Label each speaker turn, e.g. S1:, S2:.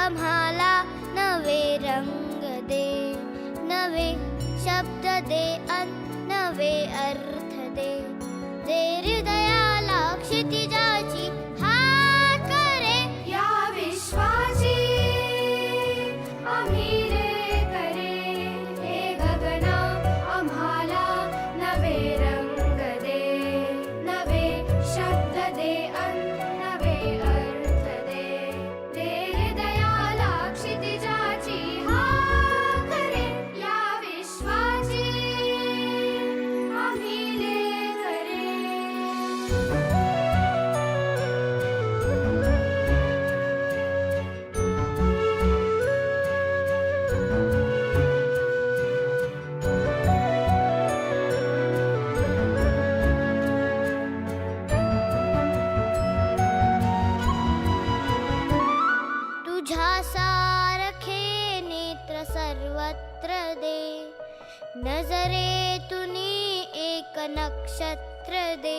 S1: आम्हाला नवे रंग दे, नवे शब्द दे अन नवे अर्थ दे. दे हृदयाला क्षितिजाची हाक रे,
S2: या विश्वाची आम्ही रे करे. हे गगना आम्हाला नवे रंग दे, नवे शब्द दे अन नवे अर्थ दे. दे हृदयाला क्षितिजाची हाक रे, या विश्वाची आम्ही रे करे.
S1: तुझ्या सारखे नेत्र सर्वत्र दे, नजरेतून एक नक्षत्र दे.